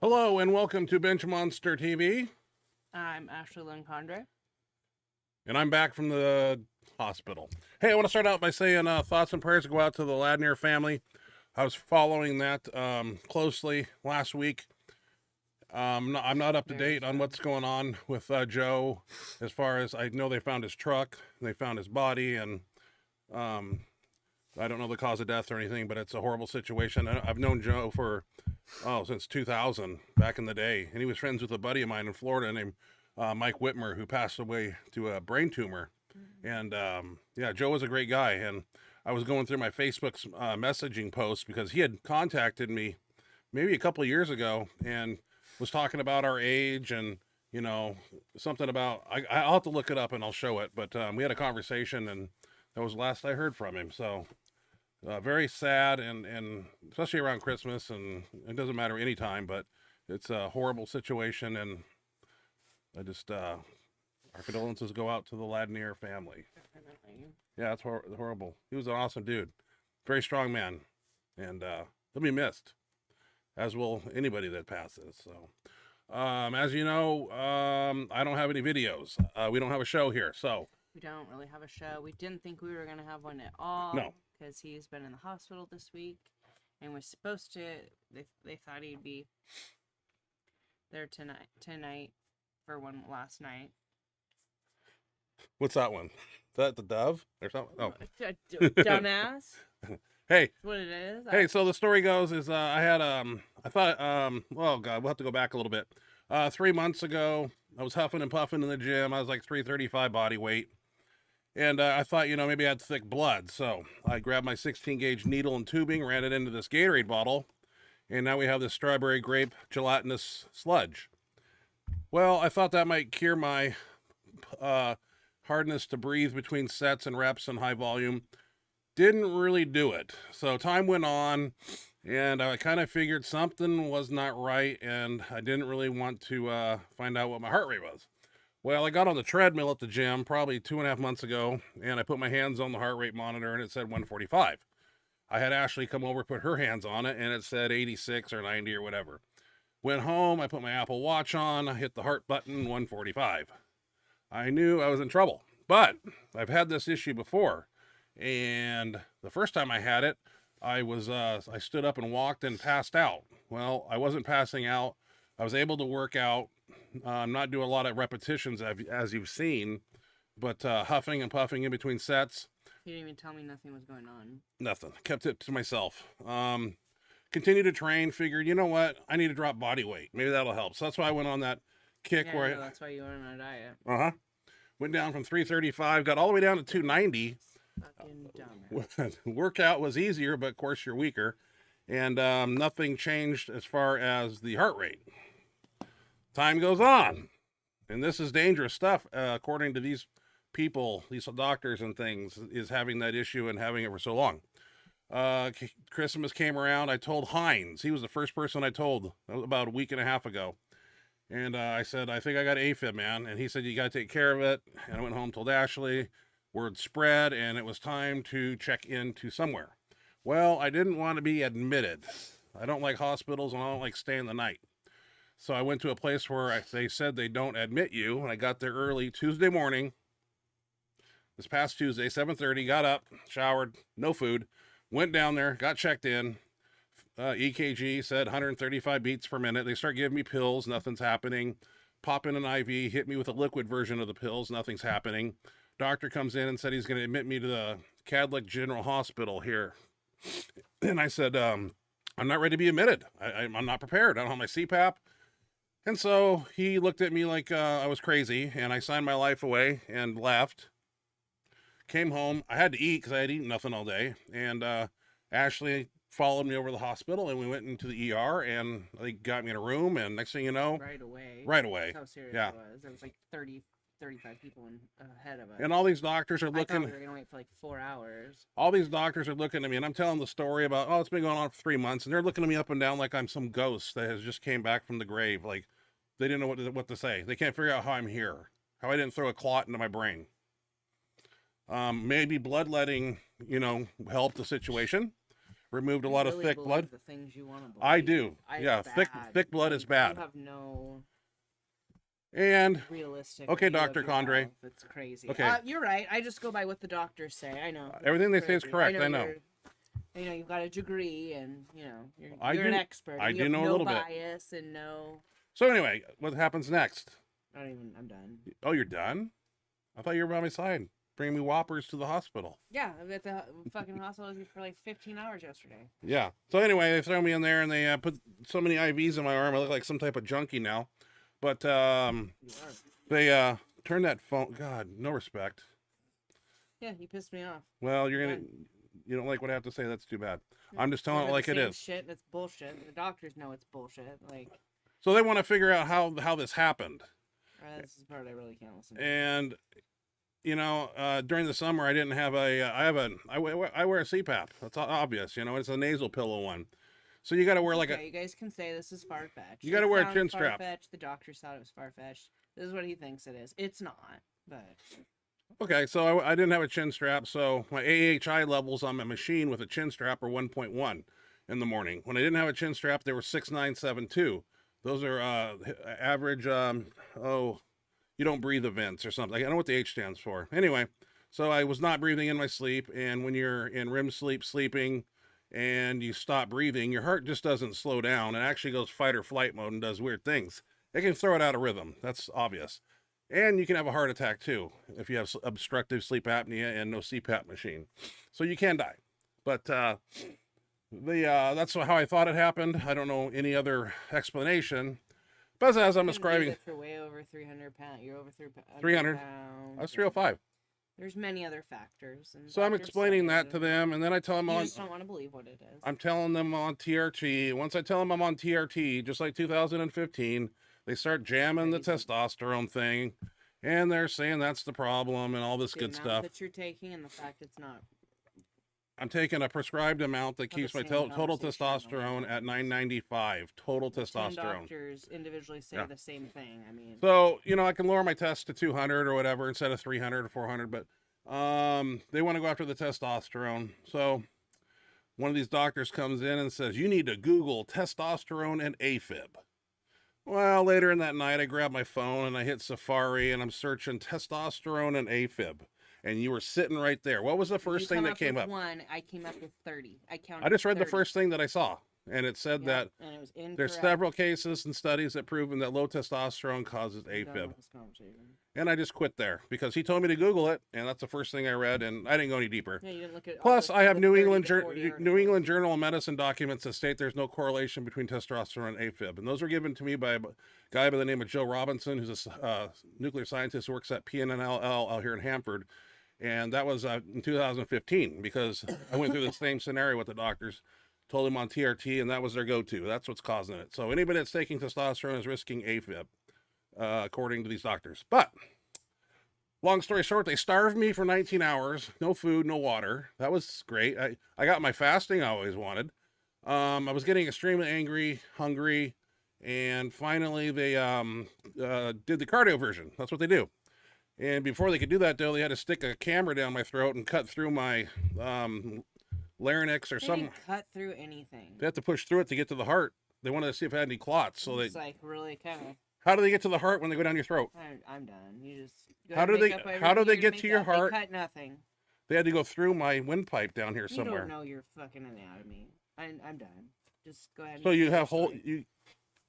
Hello and welcome to Benchmonster TV. I'm Ashley Lynn Condre. And I'm back from the hospital. Hey, I want to start out by saying thoughts and prayers go out to the Ladnier family. I was following that closely last week. I'm not up to date on what's going on with Joe. As far as I know, they found his truck, they found his body, and I don't know the cause of death or anything, but it's a horrible situation. I've known Joe for since 2000, back in the day, and he was friends with a buddy of mine in Florida named Mike Whitmer, who passed away to a brain tumor. And yeah, Joe was a great guy, and I was going through my Facebook's messaging posts because he had contacted me maybe a couple of years ago and was talking about our age and something about I'll have to look it up and I'll show it. But we had a conversation, and that was the last I heard from him. So very sad, and especially around Christmas, and it doesn't matter any time, but it's a horrible situation, and I just our condolences go out to the Ladnier family. Definitely. Yeah, it's horrible. He was an awesome dude, very strong man, and he'll be missed, as will anybody that passes. So, as you know, I don't have any videos. We don't have a show here, so We don't really have a show. We didn't think we were going to have one at all. No. Because he's been in the hospital this week and was supposed to, they thought he'd be there tonight for one last night. what's that one? Is that the dove or something? Oh, Dumbass. hey. That's what it is. Hey, so the story goes is I had I thought oh god, we'll have to go back a little bit. 3 months ago, I was huffing and puffing in the gym. I was like 335 body weight, and I thought maybe I had thick blood. So I grabbed my 16 gauge needle and tubing, ran it into this Gatorade bottle, and now we have this strawberry grape gelatinous sludge. Well, I thought that might cure my hardness to breathe between sets and reps and high volume. Didn't really do it. So time went on, and I kind of figured something was not right, and I didn't really want to find out what my heart rate was. Well, I got on the treadmill at the gym probably 2.5 months ago, and I put my hands on the heart rate monitor, and it said 145. I had Ashley come over, put her hands on it, and it said 86 or 90 or whatever. Went home, I put my Apple Watch on, I hit the heart button, 145. I knew I was in trouble, but I've had this issue before. And the first time I had it, I stood up and walked and passed out. Well, I wasn't passing out. I was able to work out. I'm not doing a lot of repetitions as you've seen, but huffing and puffing in between sets. You didn't even tell me nothing was going on. Nothing. Kept it to myself. Continued to train. Figured, you know what? I need to drop body weight. Maybe that'll help. So that's why I went on that kick Yeah, where that's why you went on a diet. went down from 335, got all the way down to 290. Fucking dumbass. Workout was easier, but of course you're weaker, and nothing changed as far as the heart rate. Time goes on, and this is dangerous stuff, according to these people, these doctors and things, is having that issue and having it for so long. Christmas came around. I told Hines. He was the first person I told. That was about a week and a half ago. And I said, I think I got AFib, man. And he said, you got to take care of it. And I went home, told Ashley. Word spread, and it was time to check into somewhere. Well, I didn't want to be admitted. I don't like hospitals, and I don't like staying the night. So I went to a place where they said they don't admit you, and I got there early Tuesday morning. This past Tuesday, 7:30, got up, showered, no food, went down there, got checked in. EKG said 135 beats per minute. They start giving me pills, nothing's happening. Pop in an IV, hit me with a liquid version of the pills, nothing's happening. Doctor comes in and said he's going to admit me to the Cadlick General Hospital here. And I said, I'm not ready to be admitted. I'm not prepared. I don't have my CPAP. And so he looked at me like I was crazy, and I signed my life away and left. Came home. I had to eat because I had eaten nothing all day. And Ashley followed me over to the hospital, and we went into the ER, and they got me in a room, and next thing you know... Right away. That's how serious yeah. it was. There was like 35 people ahead of us. And all these doctors are I looking... thought we were going to wait for like 4 hours. All these doctors are looking at me, and I'm telling the story about, it's been going on for 3 months, and they're looking at me up and down like I'm some ghost that has just came back from the grave. Like, they didn't know what to say. They can't figure out how I'm here, how I didn't throw a clot into my brain. Maybe bloodletting, helped the situation. removed a You lot really of thick believe blood. the things you want to believe. I do. It's Yeah, bad. thick blood is bad. You have no And realistic. okay, view of Dr. your Condre. health. It's crazy. Okay. You're right. I just go by what the doctors say. I know. Everything they say is Crazy. correct. I know. You know, you've got a degree, and you know, you're I an do- expert. I and do you have know a no little bit. bias and no. So anyway, what happens next? I'm done. Oh, you're done? I thought you were by my side, bringing me Whoppers to the hospital. Yeah, I'm at the fucking hospital for like 15 hours yesterday. Yeah. So anyway, they throw me in there and they put so many IVs in my arm. I look like some type of junkie now. But You are. they turned that phone. God, no respect. Yeah, you pissed me off. Well, you Fine. don't like what I have to say. That's too bad. I'm just telling it Never like the it same is. Shit, that's bullshit. The doctors know it's bullshit. Like, So they want to figure out how this happened. this is the part I really can't listen to. And during the summer, I didn't have I wear a CPAP. That's obvious. It's a nasal pillow one. So you got to wear like you guys can say this is far fetched. You gotta wear a chin strap. The doctors thought it was far fetched. This is what he thinks it is. It's not, but Okay, so I didn't have a chin strap, so my AHI levels on my machine with a chin strap are 1.1 in the morning. When I didn't have a chin strap, they were 6.972. Those are average. You don't breathe events or something. I don't know what the H stands for. Anyway, so I was not breathing in my sleep, and when you're in REM sleep, sleeping, and you stop breathing, your heart just doesn't slow down. It actually goes fight or flight mode and does weird things. It can throw it out of rhythm. That's obvious. And you can have a heart attack too if you have obstructive sleep apnea and no CPAP machine. So you can die. But that's how I thought it happened. I don't know any other explanation. But as I'm describing, you're way over 300 pounds. You're over 300. pounds. I was 305. There's many other factors. And So I'm doctors explaining say that to them, and then I tell them You just don't want to believe what it is. I'm telling them on TRT. Once I tell them I'm on TRT, just like 2015, they start jamming the testosterone thing, and they're saying that's the problem and all this good stuff. That you're taking and the fact it's not. I'm taking a prescribed amount that keeps my total conversation testosterone at 995. Total 10 testosterone. doctors individually say the same thing. I mean, So I can lower my test to 200 or whatever instead of 300 or 400, but they want to go after the testosterone. So one of these doctors comes in and says, you need to Google testosterone and AFib. Well, later in that night, I grab my phone and I hit Safari and I'm searching testosterone and AFib. And you were sitting right there. What was the first thing that came up? I came up with 30. I counted. I just read 30. the first thing that I saw. And it said that and it was incorrect. there's several cases and studies that proven that low testosterone causes AFib. And I just quit there because he told me to Google it, and that's the first thing I read, and I didn't go any deeper. Yeah, you didn't look at Plus, I have New England New England Journal of Medicine documents that state there's no correlation between testosterone and AFib, and those were given to me by a guy by the name of Joe Robinson, who's a nuclear scientist who works at PNNL out here in Hanford, and that was in 2015 because I went through the same scenario with the doctors. Told him on TRT, and that was their go-to. That's what's causing it. So anybody that's taking testosterone is risking AFib, according to these doctors. But long story short, they starved me for 19 hours. No food, no water. That was great. I got my fasting I always wanted. I was getting extremely angry, hungry, and finally they did the cardio version. That's what they do. And before they could do that, though, they had to stick a camera down my throat and cut through my larynx or something. Cut through anything. They have to push through it to get to the heart. They wanted to see if it had any clots. So it's like really kind of. How do they get to the heart when they go down your throat? I'm done. You just. How do they get to your heart? They cut nothing. They had to go through my windpipe down here somewhere. You don't know your fucking anatomy. I'm done. Just go ahead. So you have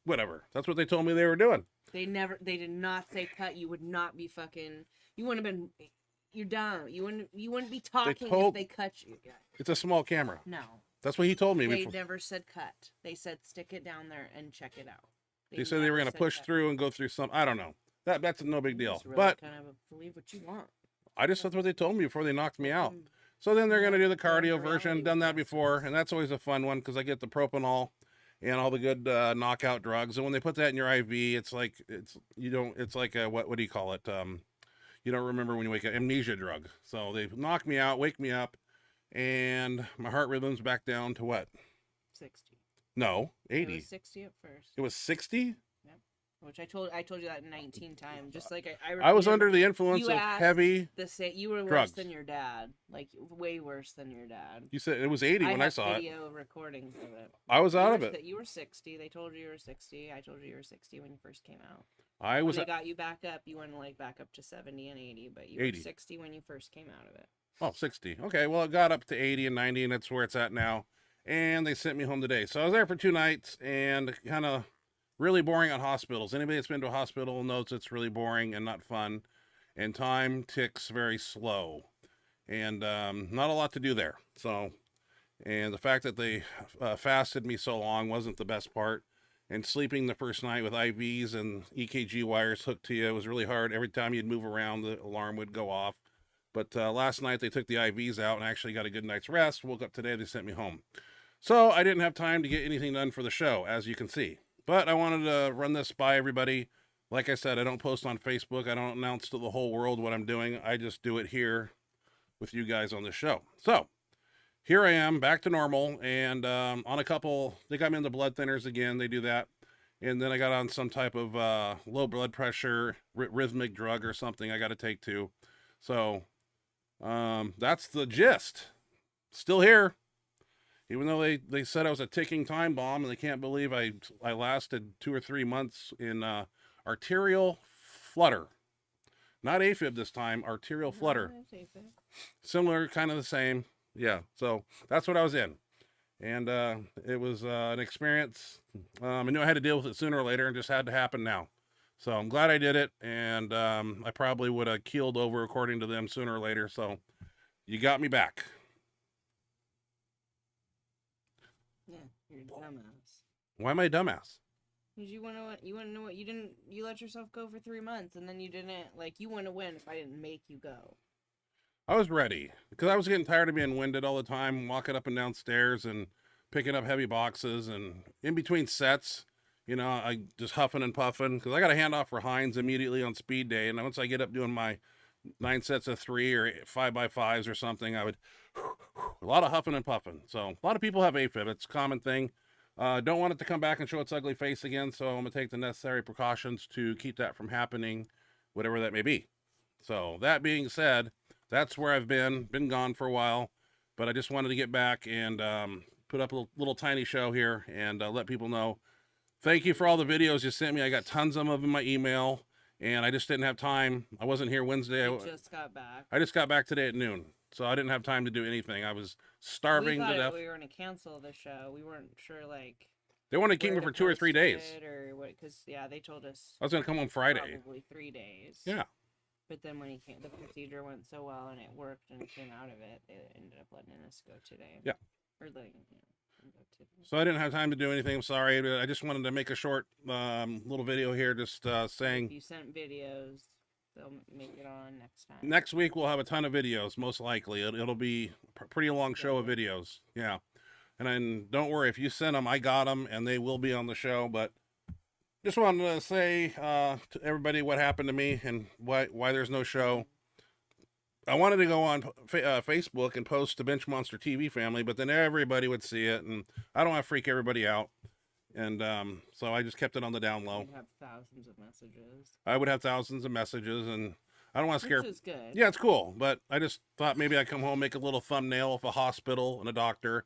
whatever. That's what they told me they were doing. They did not say cut. You would not be fucking. You wouldn't have been. You're dumb. You wouldn't be talking if they cut you. Yeah. It's a small camera. No. That's what he told me. They never said cut. They said stick it down there and check it out. They said they were going to push through and go through some. I don't know. That's no big deal. Really but kind of believe what you want. That's what they told me before they knocked me out. So then they're going to do the cardio version. Done that before, and that's always a fun one because I get the propanol and all the good knockout drugs. And when they put that in your IV, it's like a what do you call it? You don't remember when you wake up, amnesia drug. So they knock me out, wake me up, and my heart rhythm's back down to what? 60. No, 80. It was 60 at first. It was 60? Yep. Which I told you that 19 times. Just like I was you under the influence you of asked heavy you were drugs. worse than your dad, like way worse than your dad. You said it was 80 when I saw it. Video recordings of it. I was out of it. You were 60. They told you were 60. I told you were 60 when you first came out. I was. When they got you back up, you went like back up to 70 and 80, but you 80. were 60 when you first came out of it. Oh, 60. Okay, well, it got up to 80 and 90, and that's where it's at now. And they sent me home today. So I was there for 2 nights, and kind of really boring at hospitals. Anybody that's been to a hospital knows it's really boring and not fun, and time ticks very slow, and not a lot to do there. So, and the fact that they fasted me so long wasn't the best part. And sleeping the first night with IVs and EKG wires hooked to you was really hard. Every time you'd move around, the alarm would go off. But last night they took the IVs out and I actually got a good night's rest. Woke up today, they sent me home. So I didn't have time to get anything done for the show, as you can see. But I wanted to run this by everybody. Like I said, I don't post on Facebook. I don't announce to the whole world what I'm doing. I just do it here with you guys on the show. So here I am, back to normal, and on a couple, they got me on the blood thinners again. They do that. And then I got on some type of low blood pressure, rhythmic drug or something I got to take too. So that's the gist. Still here. Even though they said I was a ticking time bomb, and they can't believe I lasted 2 or 3 months in arterial flutter. Not AFib this time, arterial flutter. Similar, kind of the same. Yeah, so that's what I was in. And it was an experience. I knew I had to deal with it sooner or later, and just had to happen now. So I'm glad I did it, and I probably would have keeled over according to them sooner or later. So you got me back. Yeah, you're a dumbass. Why am I a dumbass? Because you want to know what you let yourself go for 3 months, and then you didn't, like, you wouldn't win if I didn't make you go. I was ready because I was getting tired of being winded all the time, walking up and down stairs and picking up heavy boxes, and in between sets, you know, I just huffing and puffing because I got a handoff for Hines immediately on speed day. And once I get up doing my 9 sets of 3 or 5x5s or something, I would a lot of huffing and puffing. So a lot of people have AFib. It's a common thing. Don't want it to come back and show its ugly face again. So I'm going to take the necessary precautions to keep that from happening, whatever that may be. So that being said, that's where I've been gone for a while, but I just wanted to get back and put up a little tiny show here and let people know. Thank you for all the videos you sent me. I got tons of them in my email, and I just didn't have time. I wasn't here Wednesday. I just got back. I just got back today at noon, so I didn't have time to do anything. I was starving to death. We were going to cancel the show. We weren't sure, like... They wanted to keep me for 2 or 3 days. Or what? Because, yeah, they told us... I was going to come on Friday. Probably 3 days. Yeah. But then when the procedure went so well and it worked and it came out of it, they ended up letting us go today. Yeah. Or letting go today. So I didn't have time to do anything. I'm sorry. But I just wanted to make a short little video here just saying... If you sent videos, they'll make it on next time. Next week we'll have a ton of videos, most likely. It'll be a pretty long show of videos. Yeah. And then don't worry, if you send them, I got them, and they will be on the show, but... Just wanted to say to everybody what happened to me and why there's no show. I wanted to go on Facebook and post to Benchmonster TV family, but then everybody would see it, and I don't want to freak everybody out. And so I just kept it on the down low. You'd have thousands of messages. I would have thousands of messages, and I don't want to scare... Which is good. Yeah, it's cool, but I just thought maybe I'd come home, make a little thumbnail of a hospital and a doctor,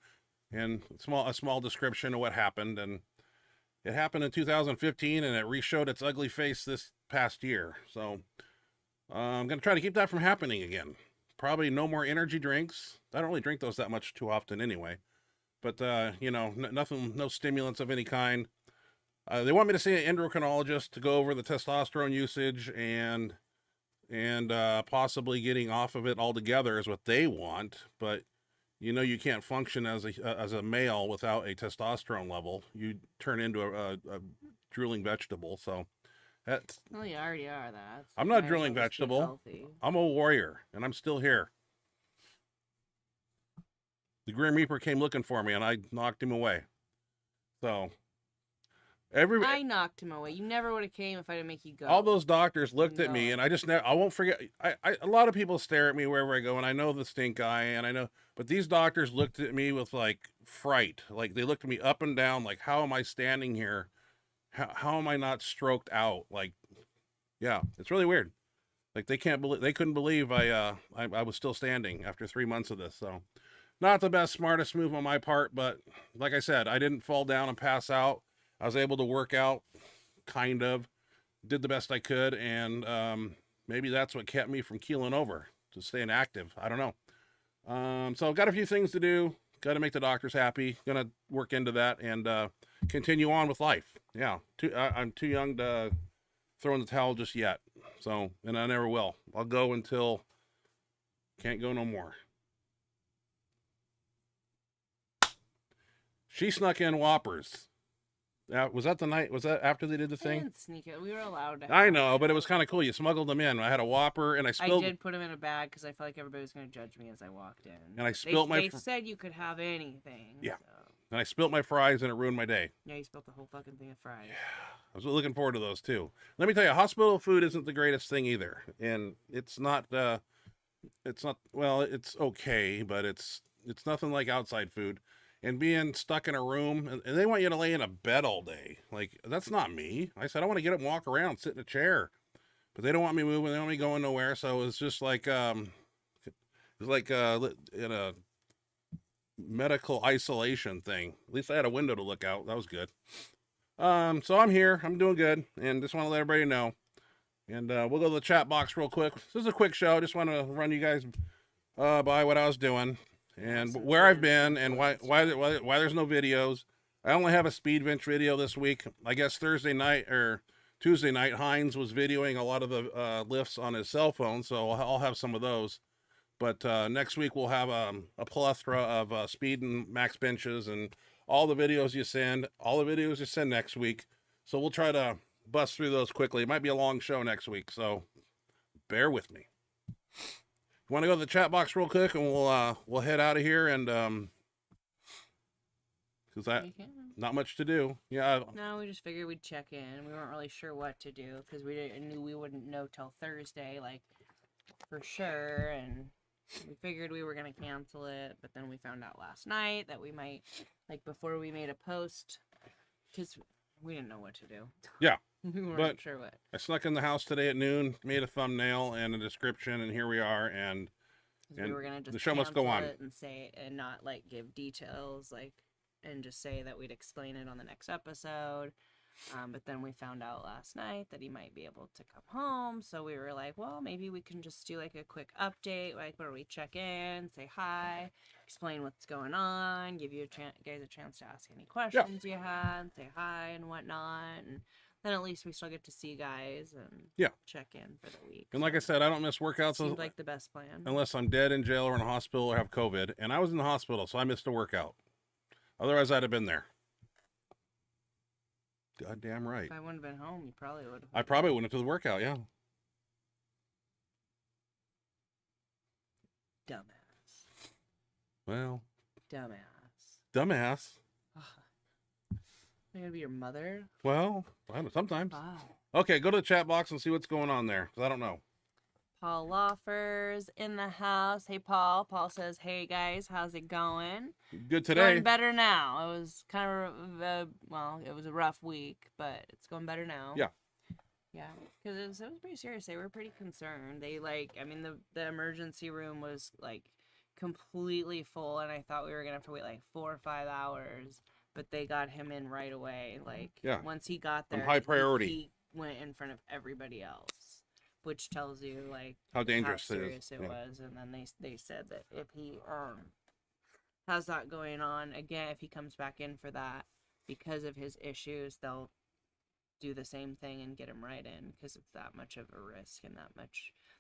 and a small description of what happened, and... It happened in 2015, and it re-showed its ugly face this past year. So I'm going to try to keep that from happening again. Probably no more energy drinks. I don't really drink those that much too often anyway. But, you know, nothing, no stimulants of any kind. They want me to see an endocrinologist to go over the testosterone usage and possibly getting off of it altogether is what they want. But... You know, you can't function as a male without a testosterone level. You turn into a drooling vegetable. So, that's... Well, you already are that. I'm not a drooling vegetable. I'm a warrior, and I'm still here. The Grim Reaper came looking for me, and I knocked him away. So, I knocked him away. You never would have came if I didn't make you go. All those doctors looked at me, and I won't forget. A lot of people stare at me wherever I go, and I know the stink eye, and I know, but these doctors looked at me with like fright. Like they looked at me up and down, like, how am I standing here how am I not stroked out? Like, yeah, it's really weird. Like they couldn't believe I was still standing after 3 months of this. So not the best, smartest move on my part, but like I said, I didn't fall down and pass out. I was able to work out, kind of, did the best I could, and maybe that's what kept me from keeling over, to staying active. I don't know. So I've got a few things to do. Got to make the doctors happy. Gonna work into that and continue on with life. Yeah, I'm too young to throw in the towel just yet. So, and I never will. I'll go until can't go no more. She snuck in Whoppers. Was that the night? Was that after they did the I thing? didn't sneak it. We were allowed to. I have know, it. but it was kind of cool. You smuggled them in. I had a Whopper, and I spilled. I did put them in a bag because I felt like everybody was going to judge me as I walked in. And I spilled They said you could have anything. Yeah. So. And I spilt my fries, and it ruined my day. Yeah, you spilled the whole fucking thing of fries. I was looking forward to those too. Let me tell you, hospital food isn't the greatest thing either, and it's not. Well, it's okay, but it's nothing like outside food. And being stuck in a room, and they want you to lay in a bed all day. Like, that's not me. I said I want to get up and walk around, sit in a chair, but they don't want me moving. They don't want me going nowhere. So it's just like in a medical isolation thing. At least I had a window to look out. That was good. So I'm here. I'm doing good, and just want to let everybody know. And we'll go to the chat box real quick. This is a quick show. I just want to run you guys by what I was doing and where I've been and why there's no videos. I only have a speed bench video this week. I guess Thursday night or Tuesday night, Hines was videoing a lot of the lifts on his cell phone, so I'll have some of those. But next week we'll have a plethora of speed and max benches and all the videos you send. All the videos you send next week. So we'll try to bust through those quickly. It might be a long show next week, so bear with me. You want to go to the chat box real quick, and we'll head out of here, and because not much to do. Yeah. No, we just figured we'd check in. We weren't really sure what to do because knew we wouldn't know till Thursday, like for sure, and we figured we were gonna cancel it, but then we found out last night that we might, like before we made a post, because we didn't know what to do. Yeah. We weren't sure what. I snuck in the house today at noon, made a thumbnail and a description, and here we are. And we were gonna just the show must go on and say and not like give details, like and just say that we'd explain it on the next episode. But then we found out last night that he might be able to come home, so we were like, well, maybe we can just do like a quick update, like where we check in, say hi, explain what's going on, give you guys a chance to ask any questions you had, say hi and whatnot, and then at least we still get to see you guys and check in for the week. And like I said, I don't miss workouts. Seemed like the best plan. Unless I'm dead in jail or in a hospital or have COVID. And I was in the hospital, so I missed a workout. Otherwise, I'd have been there. Goddamn right. If I wouldn't have been home, you probably would have. I probably wouldn't have to the workout, yeah. Dumbass. Well. Dumbass. Am I gonna be your mother? Well, I don't know, sometimes. Wow. Okay, go to the chat box and see what's going on there, because I don't know. Paul Loffers in the house. Hey, Paul. Paul says, hey, guys, how's it going? Good today. Going better now. It was kind of, it was a rough week, but it's going better now. Yeah. Yeah, because it was pretty serious. They were pretty concerned. They, the emergency room was, completely full, and I thought we were going to have to wait, 4 or 5 hours, but they got him in right away. Once he got there, high priority. He went in front of everybody else. Which tells you how dangerous how serious it was, and then they said that if he has that going on again, if he comes back in for that because of his issues, they'll do the same thing and get him right in because it's that much of a risk and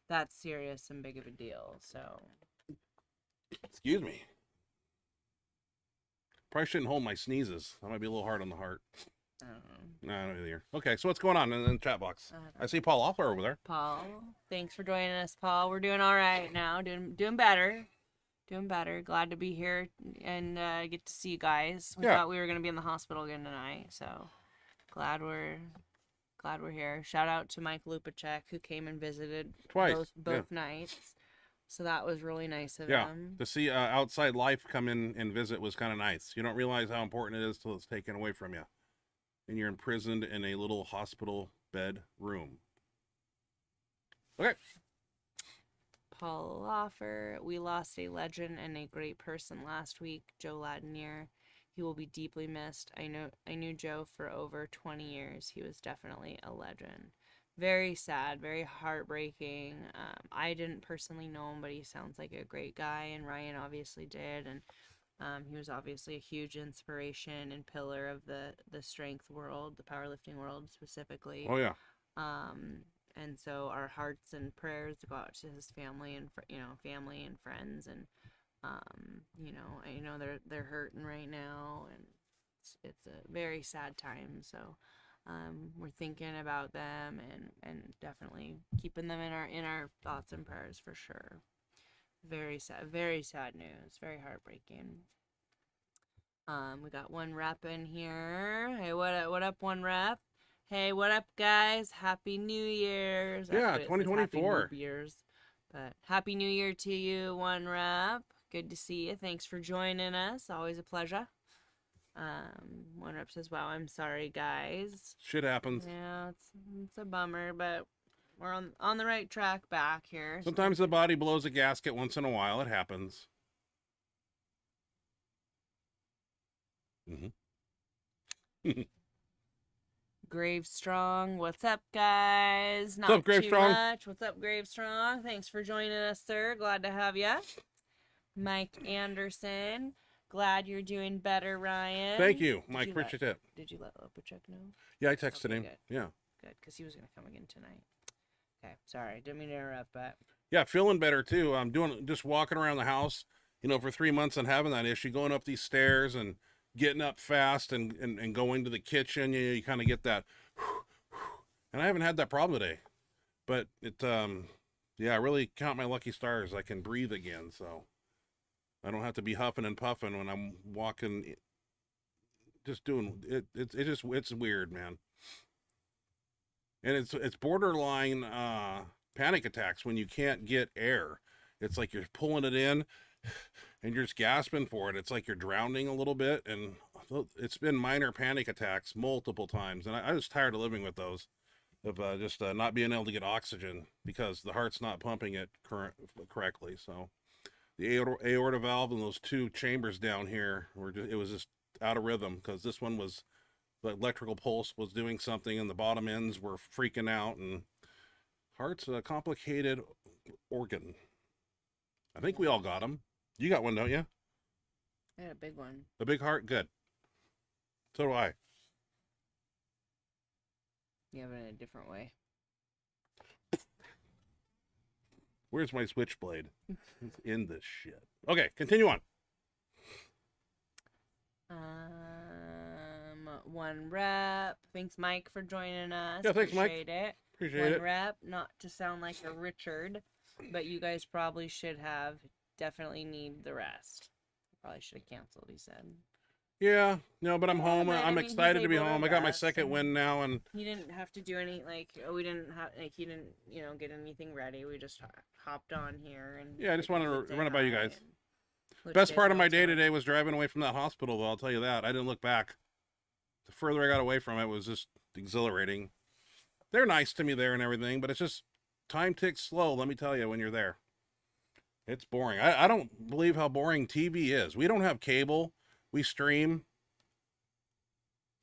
that's serious and big of a deal. So, excuse me. Probably shouldn't hold my sneezes. That might be a little hard on the heart. I don't know. No, I don't either. Okay, so what's going on in the chat box? I see Paul Loeffler over there. Paul, thanks for joining us, Paul. We're doing all right now. Doing better. Doing better. Glad to be here and get to see you guys. We thought we were gonna be in the hospital again tonight, so glad we're here. Shout out to Mike Lupacek who came and visited twice, both nights. So that was really nice of him. To see outside life come in and visit was kind of nice. You don't realize how important it is till it's taken away from you. and you're imprisoned in a little hospital bed room. Okay. Paul Loffer, we lost a legend and a great person last week, Joe Ladinier. He will be deeply missed. I knew Joe for over 20 years. He was definitely a legend. Very sad, very heartbreaking. I didn't personally know him, but he sounds like a great guy, and Ryan obviously did. And he was obviously a huge inspiration and pillar of the strength world, the powerlifting world specifically. Oh yeah. And so our hearts and prayers go out to his family and family and friends, and I know they're hurting right now, and it's a very sad time. So we're thinking about them and definitely keeping them in our thoughts and prayers for sure. Very sad news, very heartbreaking. We got one rep in here. Hey, what up, one rep? Hey, what up, guys? Happy New Year's. Yeah, Actually, it says 2024. Happy New Year's, but Happy New Year to you, one rep. Good to see you. Thanks for joining us. Always a pleasure. One rep says, "Wow, I'm sorry, guys." Shit happens. Yeah, it's a bummer, but we're on the right track back here. Sometimes the body blows a gasket once in a while. It happens. Mm-hmm. Gravestrong, what's up, guys? Not What's up, too Gravestrong? much. What's up, Gravestrong? Thanks for joining us, sir. Glad to have you. Mike Anderson, glad you're doing better, Ryan. Thank you, Mike. Appreciate it. Did you let Lopachuk know? Yeah, I texted Okay, him. good. Yeah. Good, because he was going to come again tonight. Okay, sorry. Didn't mean to interrupt, but... Yeah, feeling better too. I'm just walking around the house, for 3 months and having that issue, going up these stairs and getting up fast and going to the kitchen. You kind of get that, and I haven't had that problem today, but I really count my lucky stars. I can breathe again, so I don't have to be huffing and puffing when I'm walking. Just doing it. It's weird, man. And it's borderline panic attacks when you can't get air. It's like you're pulling it in and you're just gasping for it. It's like you're drowning a little bit, and it's been minor panic attacks multiple times. And I was tired of living with those, of just not being able to get oxygen because the heart's not pumping it correctly. So the aorta valve and those two chambers down here it was just out of rhythm, because this one was, the electrical pulse was doing something and the bottom ends were freaking out. And heart's a complicated organ. I think we all got them. You got one, don't you? I had a big one. A big heart? Good. So do I. You have it in a different way. Where's my switchblade? It's in this shit. Okay, continue on. One rep. Thanks, Mike, for joining us. Yeah, thanks, Mike. Appreciate it. Appreciate One it. rep, not to sound like a Richard, but you guys probably should have. Definitely need the rest. Probably should have canceled, he said. Yeah, no, but I'm Yeah, home. but, I I'm mean, he's excited to be able to home. I got my rest, second and win now, and he didn't have to do any, we didn't have, he didn't, get anything ready. We just hopped on here. And yeah, I just wanted to say run it by you hi guys. and let Best you guys part of know my what's day up. today was driving away from that hospital, though. I'll tell you that. I didn't look back. The further I got away from it was just exhilarating. They're nice to me there and everything, but it's just, time ticks slow, let me tell you, when you're there. It's boring. I don't believe how boring TV is. We don't have cable. We stream,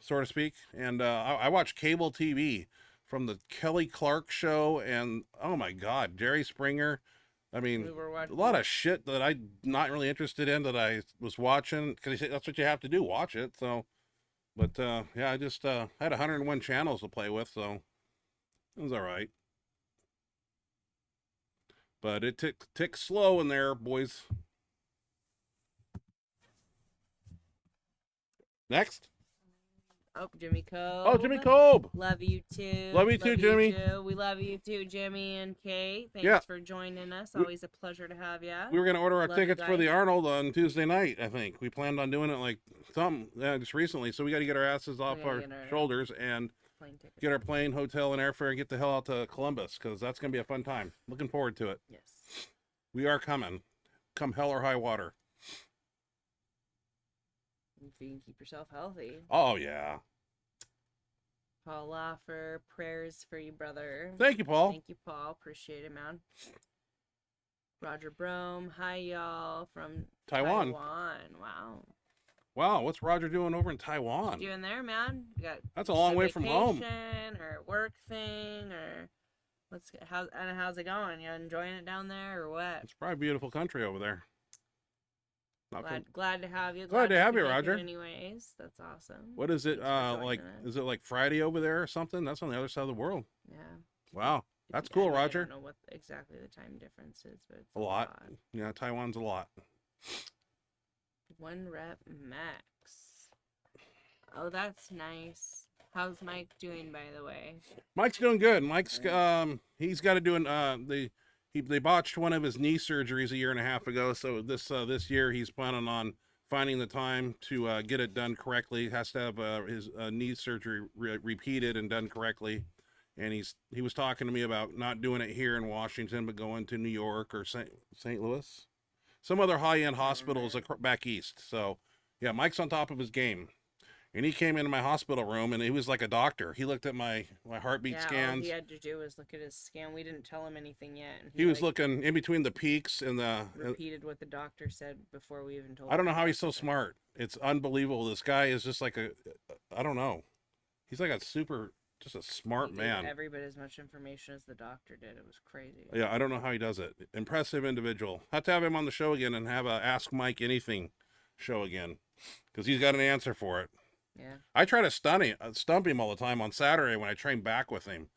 so to speak. And I watch cable TV from the Kelly Clark show and, oh my God, Jerry Springer. I mean, We were a watching, lot of shit that I'm not really interested in that I was watching, because that's what you have to do, watch it. So, but yeah, I just had 101 channels to play with, so it was all right. But it ticks slow in there, boys. Next. Oh, Jimmy Cole. Oh, Jimmy Kolb. Love you too. Love you too, Jimmy. We love you too, Jimmy and Kate. Thanks Yeah. for joining us. Always a pleasure to have you. We were going to order our Love you tickets for the guys. Arnold on Tuesday night, I think. We planned on doing it like just recently. So we got to get our asses off gotta our get our- shoulders and Plane ticket. get our plane, hotel, and airfare and get the hell out to Columbus, because that's going to be a fun time. Looking forward to it. Yes. We are coming. Come hell or high water. If you can keep yourself healthy. Oh, yeah. Paul Loffer, prayers for you, brother. Thank you, Paul. Thank you, Paul. Appreciate it, man. Roger Brome, hi, y'all, from Taiwan. Wow. Wow, what's Roger doing over in Taiwan? What you doing there, man? You got That's a long way from home. Or work thing, or how's it going? You enjoying it down there, or what? It's probably a beautiful country over there. Glad to have you. Glad to have you, make it Roger. Anyways, that's awesome. What is it? Thanks for Like, joining us. is it like Friday over there or something? That's on the other side of the world. Yeah. Wow, that's cool, Roger. I don't know what exactly the time difference is, but it's A lot. Yeah, Taiwan's a lot. One rep max. Oh, that's nice. How's Mike doing, by the way? Mike's doing good. Mike's he's got to do they botched one of his knee surgeries a year and a half ago. So this year he's planning on finding the time to get it done correctly. He has to have his knee surgery repeated and done correctly. And he was talking to me about not doing it here in Washington, but going to New York or St. Louis, some other high-end hospitals back east. So yeah, Mike's on top of his game. And he came into my hospital room, and he was like a doctor. He looked at my heartbeat scans. All he had to do was look at his scan. We didn't tell him anything yet. And he was looking in between the peaks and repeated what the doctor said before we even told him. I don't know how he's so smart. It's unbelievable. This guy is just like I don't know. He's like just a smart man. Every bit as much information as the doctor did. It was crazy. Yeah, I don't know how he does it. Impressive individual. Have to have him on the show again and have a Ask Mike Anything show again, because he's got an answer for it. Yeah. I try to stump him all the time on Saturday when I train back with him.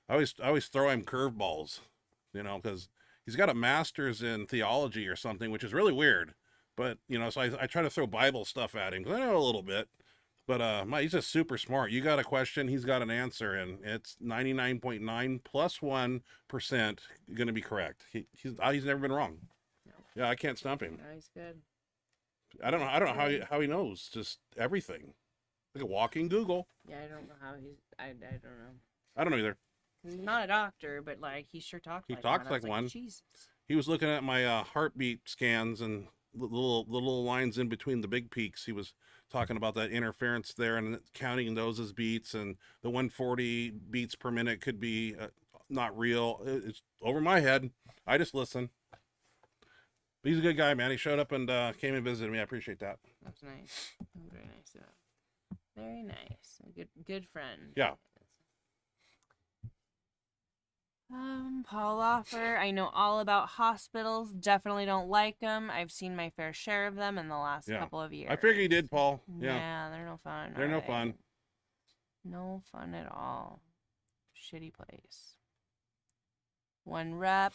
I always throw him curveballs, because he's got a master's in theology or something, which is really weird. But so I try to throw Bible stuff at him because I know a little bit. But he's just super smart. You got a question, he's got an answer, and it's 99.9 plus 1% going to be correct. He's never been wrong. No. Yeah, I can't stump him. No, he's good. I don't know how he knows just everything. Like a walking Google. Yeah, I don't know how he's. I don't know. I don't know either. He's not a doctor, but he sure talks. He talks like one. Jesus. He was looking at my heartbeat scans and the little lines in between the big peaks. He was talking about that interference there and counting those as beats, and the 140 beats per minute could be not real. It's over my head. I just listen. But he's a good guy, man. He showed up and came and visited me. I appreciate that. That's nice. Very nice of him. Very nice. A good friend. Yeah. Paul Offer. I know all about hospitals. Definitely don't like them. I've seen my fair share of them in the last couple of years. I figured you did, Paul. Yeah. Yeah, they're no fun. They're no fun. No fun at all. Shitty place. One rep.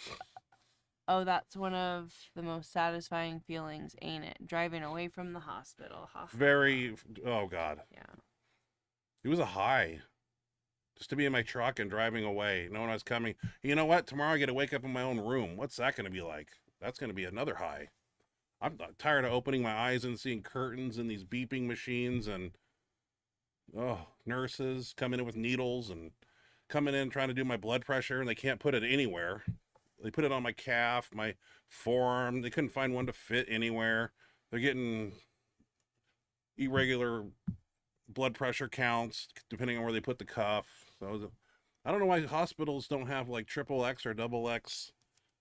Oh, that's one of the most satisfying feelings, ain't it? Driving away from the hospital. Very, oh God. Yeah. It was a high. Just to be in my truck and driving away, knowing I was coming. You know what? Tomorrow I get to wake up in my own room. What's that going to be like? That's going to be another high. I'm tired of opening my eyes and seeing curtains and these beeping machines and, nurses coming in with needles and coming in trying to do my blood pressure, and they can't put it anywhere. They put it on my calf, my forearm. They couldn't find one to fit anywhere. They're getting irregular blood pressure counts depending on where they put the cuff. So I don't know why hospitals don't have like XXX or XX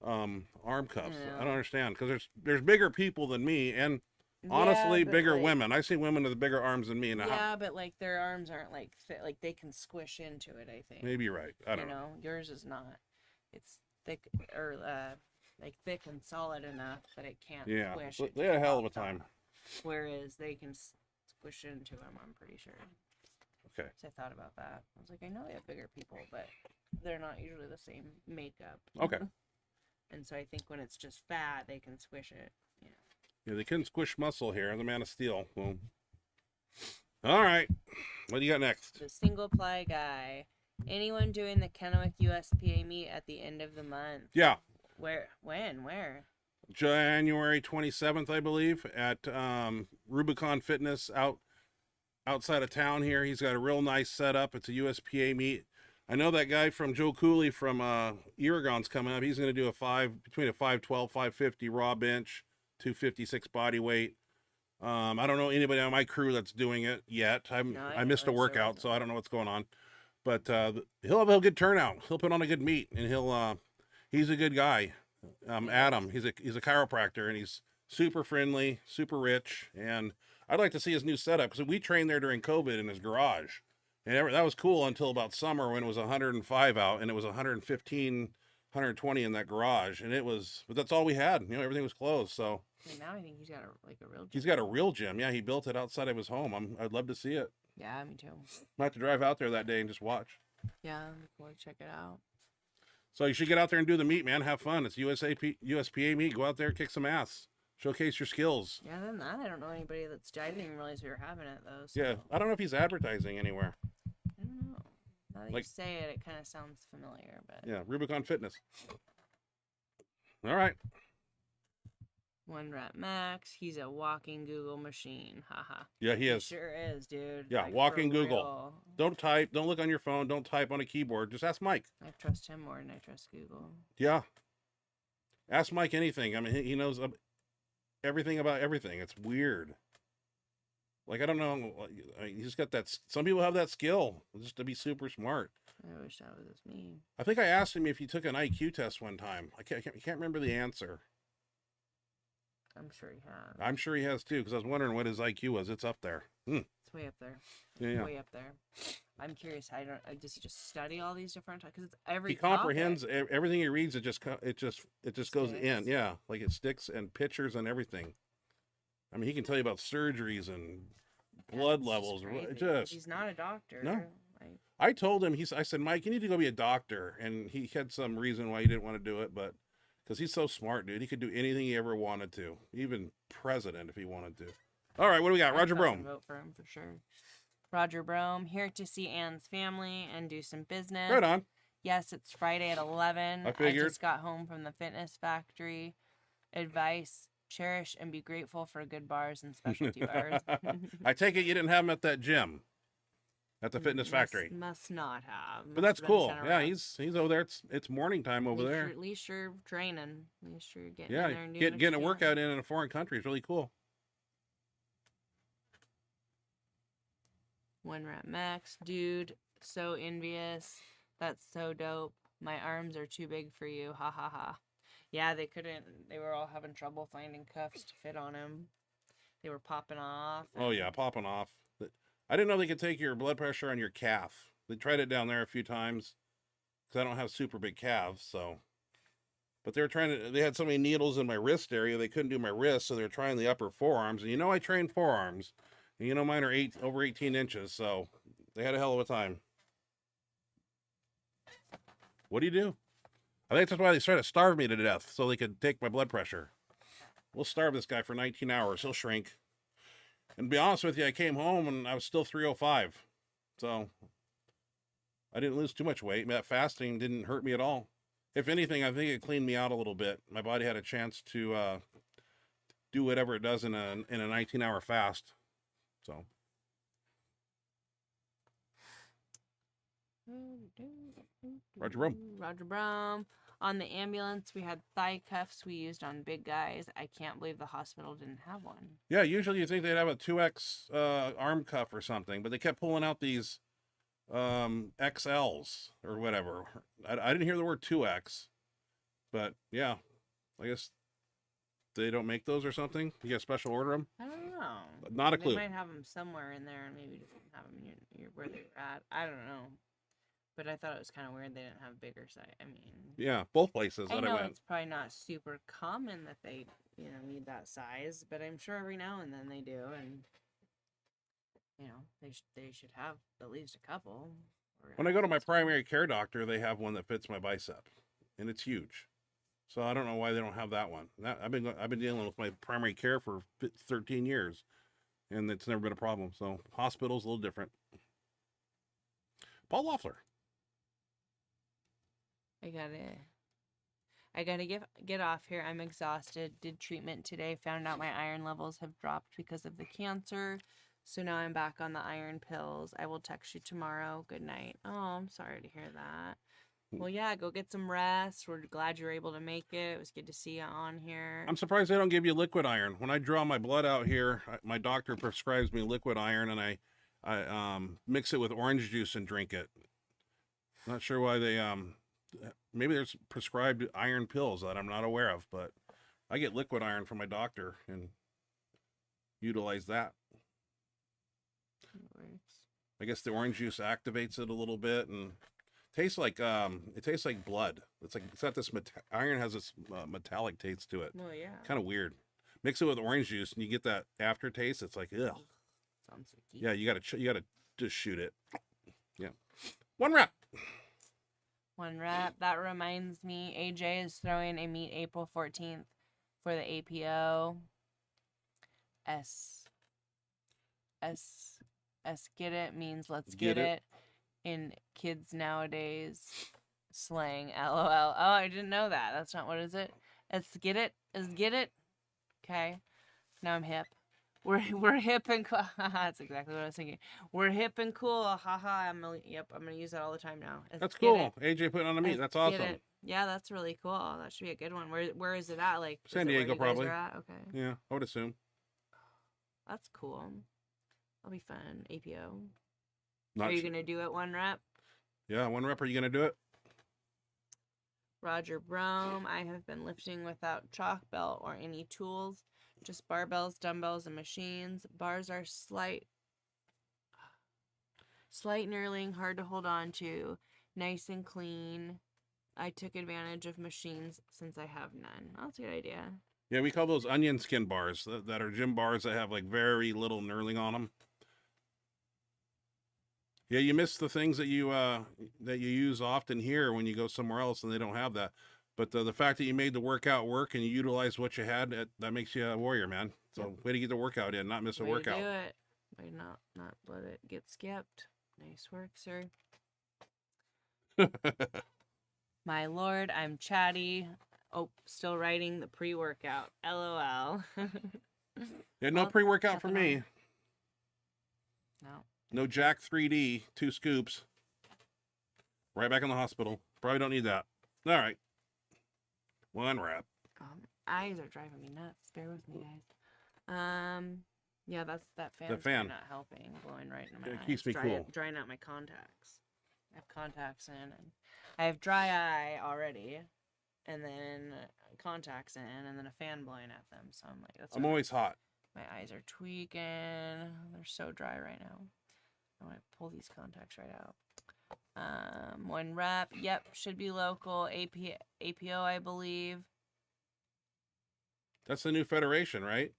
arm cuffs. Yeah. I don't understand, because there's bigger people than me, and honestly bigger women. I see women with bigger arms than me. But their arms aren't thick. They can squish into it, I think. Maybe you're right. I don't know. Yours is not. It's thick or thick and solid enough that it can't squish. Yeah, they had a hell of a time. Whereas they can squish into them, I'm pretty sure. Okay. So I thought about that. I was like, I know they have bigger people, but they're not usually the same makeup. Okay. And so I think when it's just fat, they can squish it. Yeah. Yeah, they couldn't squish muscle here. The Man of Steel. Well, all right. What do you got next? The single ply guy. Anyone doing the Kennewick USPA meet at the end of the month? Yeah. Where? When? Where? January 27th, I believe, at Rubicon Fitness outside of town here. He's got a real nice setup. It's a USPA meet. I know that guy from Joe Cooley from Eragon's coming up. He's going to do between a 512, 550 raw bench, 256 body weight. I don't know anybody on my crew that's doing it yet. I missed a workout, so I don't know what's going on. But he'll have a good turnout. He'll put on a good meet, and he's a good guy. Adam, he's a chiropractor, and he's super friendly, super rich, and I'd like to see his new setup because we trained there during COVID in his garage, and that was cool until about summer when it was 105 out and it was 115, 120 in that garage, and but that's all we had. Everything was closed. So And now I think he's got a real gym. he's got a real gym. Yeah, he built it outside of his home. I'd love to see it. Yeah, me too. Might have to drive out there that day and just watch. Yeah, we'll check it out. So you should get out there and do the meet, man. Have fun. It's USPA meet. Go out there, kick some ass, showcase your skills. Yeah, other than that, I don't know anybody that's. I didn't even realize we were having it though. So. Yeah, I don't know if he's advertising anywhere. I don't know. Now that you say it, it kind of sounds familiar, but. Yeah, Rubicon Fitness. All right. One Rep Max. He's a walking Google machine. Haha. Yeah, he is. Sure is, dude. Yeah, Like, walking for Google. real. Don't type. Don't look on your phone. Don't type on a keyboard. Just ask Mike. I trust him more than I trust Google. Yeah. Ask Mike anything. I mean, he knows everything about everything. It's weird. Like, I don't know. He's got that. Some people have that skill just to be super smart. I wish that was me. I think I asked him if he took an IQ test one time. I can't remember the answer. I'm sure he has. I'm sure he has too, because I was wondering what his IQ was. It's up there. It's way up there. Yeah. Way up there. I'm curious. Does he just study all these different? Because it's every. He comprehends topic. everything he reads. It just goes in. Sticks. Yeah, like it sticks, and pictures and everything. I mean, he can tell you about surgeries and blood It's levels. crazy. He's not a doctor. No. Like, I told him. I said, Mike, you need to go be a doctor, and he had some reason why he didn't want to do it, but because he's so smart, dude, he could do anything he ever wanted to, even president if he wanted to. All right, what do we got? Roger I'd Brome. vote for him for sure. Roger Brome here to see Anne's family and do some business. Right on. Yes, it's Friday at 11. I figured. just got home from the fitness factory. Advice: cherish and be grateful for good bars and specialty bars. I take it you didn't have him at that gym, at the fitness factory. Must not have. But that's cool. Yeah, he's over there. It's morning time over there. At least you're training. At least you're getting Yeah, in there and doing getting a workout in a foreign country is really cool. One Rep Max, dude, so envious. That's so dope. My arms are too big for you. Ha ha ha. Yeah, they couldn't. They were all having trouble finding cuffs to fit on him. They were popping off. Oh yeah, popping off. I didn't know they could take your blood pressure on your calf. They tried it down there a few times because I don't have super big calves. So, but they were trying to. They had so many needles in my wrist area they couldn't do my wrist, so they're trying the upper forearms. And I train forearms. And mine are over 18 inches, so they had a hell of a time. What do you do? I think that's why they tried to starve me to death, so they could take my blood pressure. We'll starve this guy for 19 hours. He'll shrink. And to be honest with you, I came home and I was still 305. So I didn't lose too much weight. That fasting didn't hurt me at all. If anything, I think it cleaned me out a little bit. My body had a chance to do whatever it does in a 19-hour fast. So. Roger Brome. Roger Brome. On the ambulance, we had thigh cuffs we used on big guys. I can't believe the hospital didn't have one. Yeah, usually you think they'd have a 2X arm cuff or something, but they kept pulling out these XLs or whatever. I didn't hear the word 2X, but yeah, I guess they don't make those or something. You got to special order them? I don't know. Not a clue. They might have them somewhere in there and maybe just didn't have them in your where they were at. I don't know. But I thought it was kind of weird they didn't have bigger size. I mean, yeah, both places I that know I went. it's probably not super common that they, need that size, but I'm sure every now and then they do, and they should have at least a couple. When I go to my primary care doctor, they have one that fits my bicep, and it's huge. So I don't know why they don't have that one. I've been dealing with my primary care for 13 years, and it's never been a problem. So hospital's a little different. Paul Loeffler. I gotta get off here. I'm exhausted. Did treatment today. Found out my iron levels have dropped because of the cancer. So now I'm back on the iron pills. I will text you tomorrow. Good night. Oh, I'm sorry to hear that. Well, yeah, go get some rest. We're glad you're able to make it. It was good to see you on here. I'm surprised they don't give you liquid iron. When I draw my blood out here, my doctor prescribes me liquid iron, and I mix it with orange juice and drink it. Not sure why they maybe there's prescribed iron pills that I'm not aware of, but I get liquid iron from my doctor and utilize that. I guess the orange juice activates it a little bit and tastes like it tastes like blood. It's got this iron has this metallic taste to it. Well, yeah. Kind of weird. Mix it with orange juice and you get that aftertaste. It's like ugh. Sounds icky. Yeah, you gotta just shoot it. Yeah, 1 rep. 1 rep. That reminds me, AJ is throwing a meet April 14th for the APO. Get it means let's get it. In kids nowadays slang. LOL. Oh, I didn't know that. That's not what is it? Let's get it. Is get it. Okay. Now I'm hip. We're hip and cool. That's exactly what I was thinking. We're hip and cool. Haha. I'm gonna use that all the time now. That's cool. AJ putting on a meet. That's awesome. Yeah, that's really cool. That should be a good one. Where is it at? Like San Diego, probably. Okay. Yeah, I would assume. That's cool. That'll be fun. APO. Not Are you gonna do it 1 rep? Yeah, 1 rep. Are you gonna do it? Roger Brome. I have been lifting without chalk belt or any tools. Just barbells, dumbbells, and machines. Bars are slight knurling, hard to hold on to. Nice and clean. I took advantage of machines since I have none. That's a good idea. Yeah, we call those onion skin bars that are gym bars that have like very little knurling on them. Yeah, you miss the things that you use often here when you go somewhere else and they don't have that. But the fact that you made the workout work and you utilized what you had, that makes you a warrior, man. So Yep. way to get the workout in, not miss a Way workout. to do it. Way to not let it get skipped. Nice work, sir. My lord, I'm chatty. Oh, still writing the pre-workout. LOL. Yeah, no Well, pre-workout for nothing me. on. No. No Jack 3D, 2 scoops. Right back in the hospital. Probably don't need that. All right. 1 rep. Eyes are driving me nuts. Bear with me, guys. Yeah, that fan's fan. not helping. Blowing right in my It eyes. keeps me cool. Drying out my contacts. I have contacts in, and I have dry eye already, and then contacts in, and then a fan blowing at them. So I'm like, I'm always hot. My eyes are tweaking. They're so dry right now. I want to pull these contacts right out. 1 rep. Yep, should be local. APO, I believe. That's the new federation, right?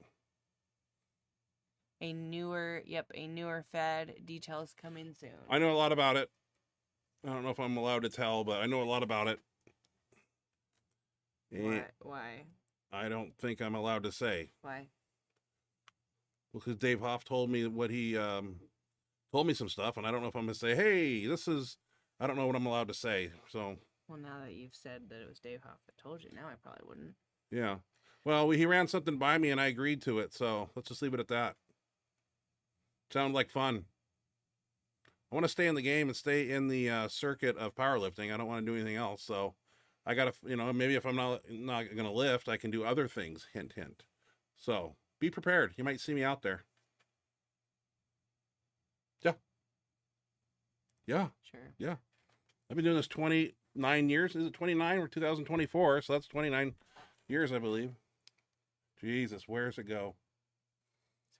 A newer Fed. Details coming soon. I know a lot about it. I don't know if I'm allowed to tell, but I know a lot about it. Why? I don't think I'm allowed to say. Why? Well, because Dave Hoff told me what he told me some stuff, and I don't know if I'm going to say, hey, I don't know what I'm allowed to say. So. Well, now that you've said that it was Dave Hoff that told you, now I probably wouldn't. Yeah. Well, he ran something by me, and I agreed to it, so let's just leave it at that. Sounded like fun. I want to stay in the game and stay in the circuit of powerlifting. I don't want to do anything else, so I got to, maybe if I'm not going to lift, I can do other things, hint, hint. So be prepared. You might see me out there. Yeah. Yeah. Sure. Yeah. I've been doing this 29 years. Is it 29 or 2024? So that's 29 years, I believe. Jesus, where's it go?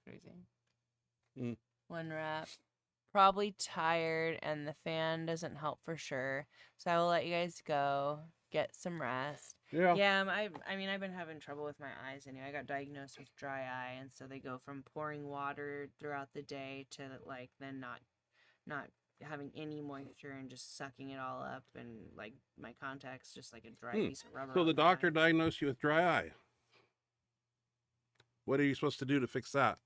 It's crazy. 1 rep. Probably tired, and the fan doesn't help for sure. So I will let you guys go. Get some rest. Yeah. Yeah, I've been having trouble with my eyes anyway. I got diagnosed with dry eye, and so they go from pouring water throughout the day to like then not having any moisture and just sucking it all up, and like my contacts just like a dry piece of rubber. So on the my doctor eye. diagnosed you with dry eye. What are you supposed to do to fix that?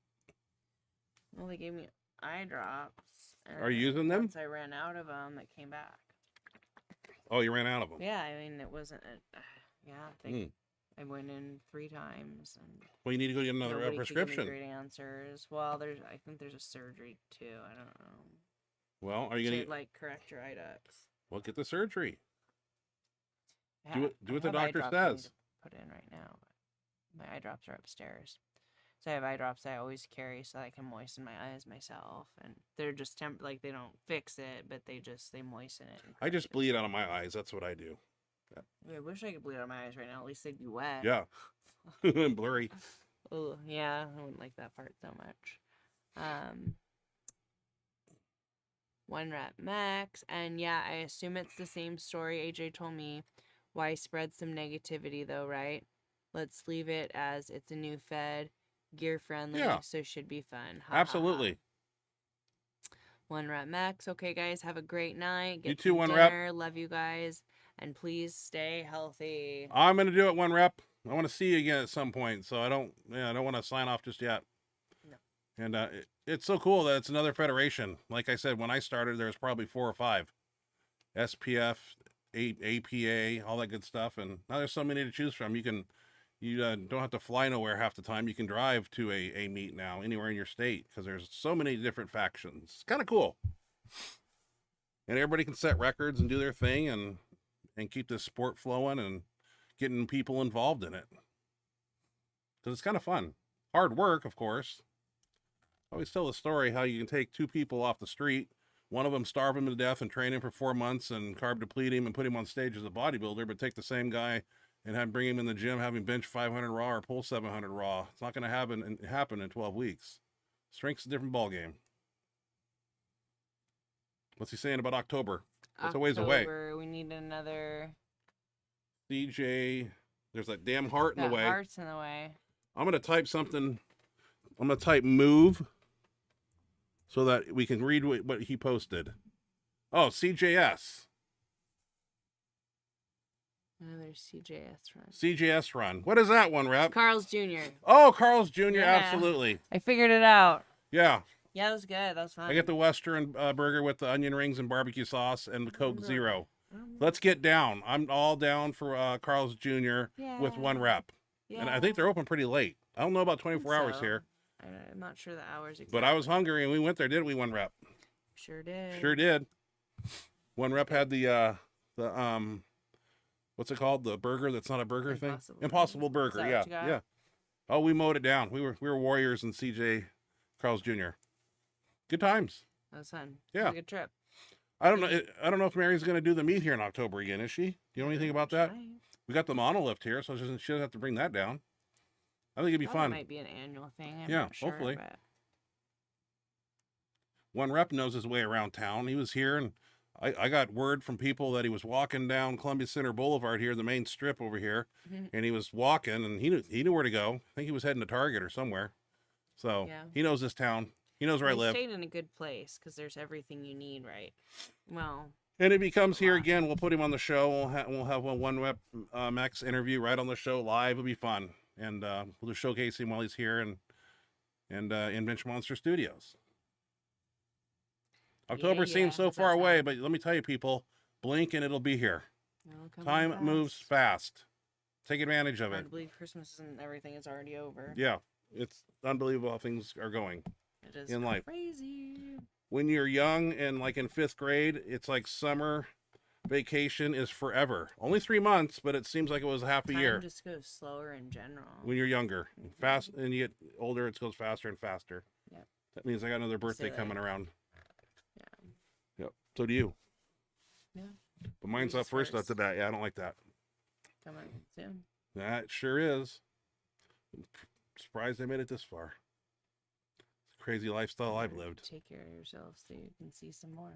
Well, they gave me eye drops. Are you using them? Once I ran out of them, it came back. Oh, you ran out of them. Yeah, I mean, it wasn't. I went in 3 times, and Well, you need to go get another nobody could give me prescription. great answers. Well, I think there's a surgery too. I don't know. Well, are you To gonna like correct your eye ducts. well get the surgery? I Do have- what the I have eye doctor drops I need says. to put in right now. But my eye drops are upstairs. So I have eye drops I always carry so I can moisten my eyes myself. And they're just like they don't fix it, but they moisten it. I just bleed out of my eyes. That's what I do. I wish I could bleed out of my eyes right now. At least they'd be wet. Yeah. Blurry. Oh, yeah. I wouldn't like that part so much. 1 rep max. And yeah, I assume it's the same story AJ told me. Why spread some negativity though, right? Let's leave it as it's a new fed, gear friendly, Yeah. so should be fun. Absolutely. 1 rep max. Okay, guys, have a great night. Get You too, some 1 rep. dinner. Love you guys. And please stay healthy. I'm going to do it 1 rep. I want to see you again at some point, so I don't want to sign off just yet. No. And it's so cool that it's another federation. Like I said, when I started, there was probably 4 or 5. SPF, APA, all that good stuff. And now there's so many to choose from. You don't have to fly nowhere half the time. You can drive to a meet now anywhere in your state because there's so many different factions. It's kind of cool. And everybody can set records and do their thing and keep this sport flowing and getting people involved in it. Because it's kind of fun. Hard work, of course. I always tell the story how you can take 2 people off the street, one of them starve him to death and train him for 4 months and carb deplete him and put him on stage as a bodybuilder, but take the same guy and bring him in the gym, have him bench 500 raw or pull 700 raw. It's not going to happen in 12 weeks. Strength's a different ballgame. What's he saying about October? That's a ways away. We need another. CJ, there's that damn heart in the way. Heart's in the way. I'm going to type something. I'm going to type move so that we can read what he posted. Oh, CJS. Another CJS run. CJS run. What is that 1 rep? Carl's Jr. Oh, Carl's Jr. Yeah. Absolutely. I figured it out. Yeah. Yeah, that was good. That was fun. I get the Western burger with the onion rings and barbecue sauce and the Coke Zero. Let's get down. I'm all down for Carl's Jr. with 1 rep. Yeah. And I think they're open pretty late. I don't know about 24 hours so. here. I'm not sure the hours exactly. But I was hungry and we went there, didn't we? 1 rep. Sure did. Sure did. 1 rep had the what's it called? The burger that's not a burger thing? Impossible burger. Is Yeah. that what you got? Yeah. Oh, we mowed it down. We were warriors in CJ Carl's Jr. Good times. That was fun. Yeah. It was a good trip. I don't know if Mary's going to do the meet here in October again, is she? You know anything about that? Right. We got the monolift here, so she doesn't have to bring that down. I think it'd be fun. It might be an annual thing. I'm Yeah, not sure, hopefully. But... 1 rep knows his way around town. He was here, and I got word from people that he was walking down Columbia Center Boulevard here, the main strip over here, and he was walking, and he knew where to go. I think he was heading to Target or somewhere. So Yeah. he knows this town. He knows where I live. Stayed in a good place because there's everything you need, right? Well. And if he comes here again, we'll put him on the show. We'll have a 1 rep max interview right on the show live. It'll be fun, and we'll just showcase him while he's here and in Benchmonster Studios. October seems so far away, but let me tell you, people, blink and it'll be here. Time moves fast. Take advantage of it. I believe Christmas and everything is already over. Yeah, it's unbelievable how things are going in life. Crazy. When you're young and like in 5th grade, it's like summer vacation is forever. Only 3 months, but it seems like it was half a year. Time just goes slower in general. When you're younger, fast, and you get older, it goes faster and faster. Yep. That means I got another birthday coming around. Yeah. Yep. So do you. Yeah. But mine's up first after that. Yeah, I don't like that. Coming soon. That sure is. I'm surprised I made it this far. It's a crazy lifestyle I've lived. Take care of yourself so you can see some more.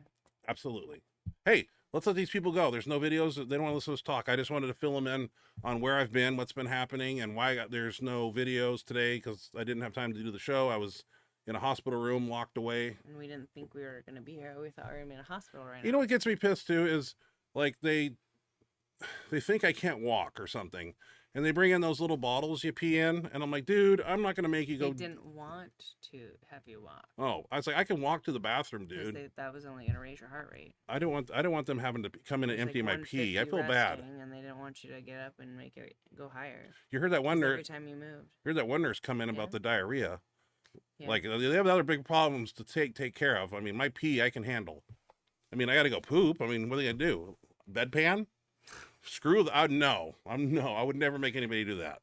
Absolutely. Hey, let's let these people go. There's no videos. They don't want to listen to us talk. I just wanted to fill them in on where I've been, what's been happening, and why there's no videos today because I didn't have time to do the show. I was in a hospital room, locked away. And we didn't think we were going to be here. We thought we were going to be in a hospital right now. You know what gets me pissed too is like they think I can't walk or something. And they bring in those little bottles you pee in, and I'm like, dude, I'm not gonna make you go. They didn't want to have you walk. Oh, I was like, I can walk to the bathroom, dude. That was only gonna raise your heart rate. I don't want them having to come in and empty my pee. I feel bad. And they didn't want you to get up and make it go higher. You heard that one nurse every time you moved. Heard that one nurse come in about the diarrhea. Yeah. Like they have other big problems to take care of. I mean, my pee I can handle. I mean, I got to go poop. I mean, what are they gonna do? Bedpan? Screw that. No, I would never make anybody do that.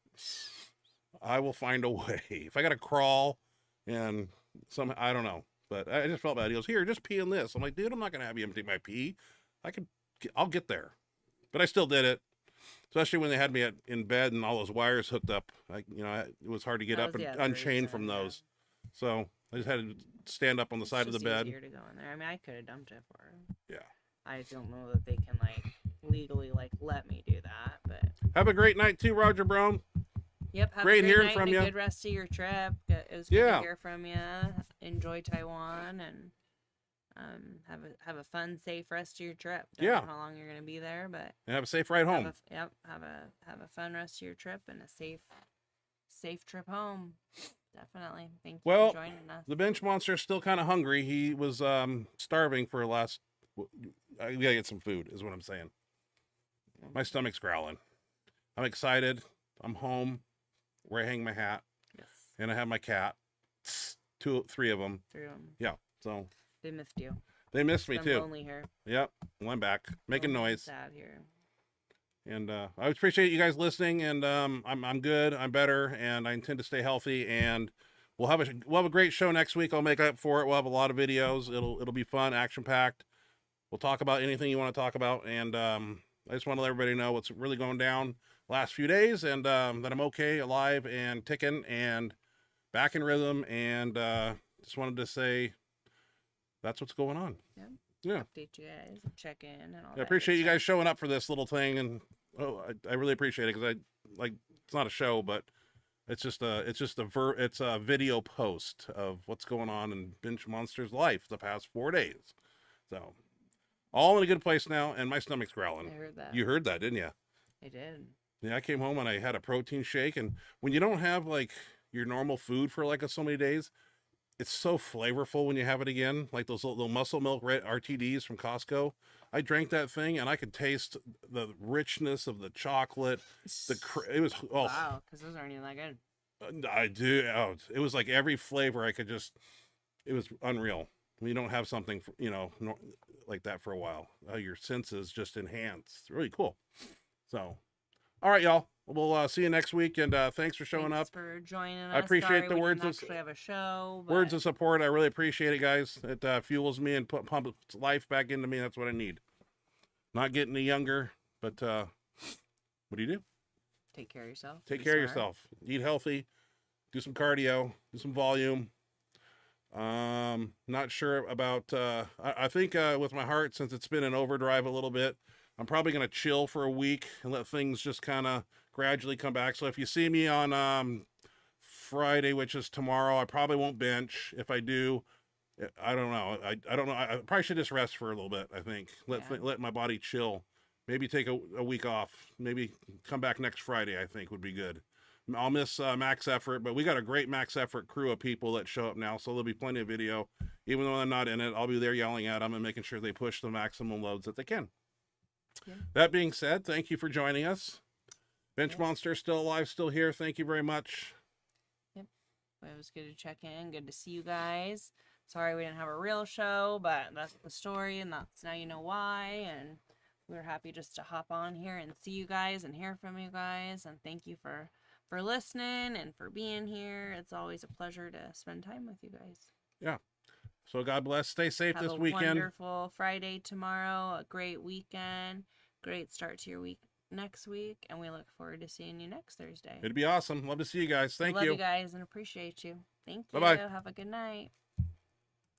I will find a way. If I got to crawl and I don't know, but I just felt bad. He goes, here, just pee in this. I'm like, dude, I'm not going to have you empty my pee. I'll get there. But I still did it. Especially when they had me in bed and all those wires hooked up. It was hard to get up and unchained from those. So I just had to stand up on the side of the bed. Easier to go in there. I mean, I could have dumped it for her. Yeah. I don't know that they can legally let me do that, but have a great night too, Roger Brown. Yep. Have great a great hearing night from and you. A good rest of your trip. It was good to hear from you. Enjoy Taiwan and have a fun, safe rest of your trip. Don't know how long you're gonna be there, but and have a safe ride home. Have a fun rest of your trip and a safe trip home. Definitely. Thank you for joining us. The Benchmonster is still kind of hungry. He was starving for last. I gotta get some food, is what I'm saying. My stomach's growling. I'm excited. I'm home, where I hang my hat. Yes. And I have my cat. 3 of them. 3 of them. Yeah. So. They missed you. They missed me too. Lonely here. Yep. Well, I'm back, making noise. Sad here. And I appreciate you guys listening. And I'm good. I'm better, and I intend to stay healthy. And we'll have a great show next week. I'll make up for it. We'll have a lot of videos. It'll be fun, action packed. We'll talk about anything you want to talk about. And I just want to let everybody know what's really going down last few days, and that I'm okay, alive, and ticking, and back in rhythm. And just wanted to say that's what's going on. Yeah. Update you guys and check in and all that. I appreciate you guys showing up for this little thing, and I really appreciate it, because it's not a show, but it's just a video post of what's going on in Benchmonster's life the past 4 days. So all in a good place now, and my stomach's growling. I heard that. You heard that, didn't you? I did. Yeah, I came home and I had a protein shake, and when you don't have your normal food for so many days, it's so flavorful when you have it again, like those little muscle milk red RTDs from Costco. I drank that thing and I could taste the richness of the chocolate. It was wow, because those aren't even that good. I do. Oh, it was like every flavor I could just. It was unreal. When you don't have something like that for a while, your senses just enhance. It's really cool. So, all right, y'all. We'll see you next week, and thanks for showing up. Thanks for joining us. I appreciate the words of have a show. But... words of support. I really appreciate it, guys. It fuels me and pumps life back into me. That's what I need. Not getting any younger, but what do you do? Take care of yourself. Take care of yourself. Eat healthy. Do some cardio. Do some volume. Not sure about. I think with my heart, since it's been in overdrive a little bit, I'm probably gonna chill for a week and let things just kind of gradually come back. So if you see me on Friday, which is tomorrow, I probably won't bench. If I do, I don't know. I don't know. I probably should just rest for a little bit. I think let my body chill. Maybe take a week off. Maybe come back next Friday. I think would be good. I'll miss Max Effort, but we got a great Max Effort crew of people that show up now, so there'll be plenty of video. Even though I'm not in it, I'll be there yelling at them and making sure they push the maximum loads that they can. Yeah. That being said, thank you for joining us. Benchmonster still alive, still here. Thank you very much. Yep. Well, it was good to check in. Good to see you guys. Sorry we didn't have a real show, but that's the story, and that's now you know why. And we're happy just to hop on here and see you guys and hear from you guys. And thank you for listening and for being here. It's always a pleasure to spend time with you guys. Yeah. So God bless. Stay safe this weekend. Have a wonderful Friday tomorrow. A great weekend. Great start to your week next week. And we look forward to seeing you next Thursday. It'd be awesome. Love to see you guys. Thank you. Love you guys and appreciate you. Thank you. Bye-bye. Have a good night.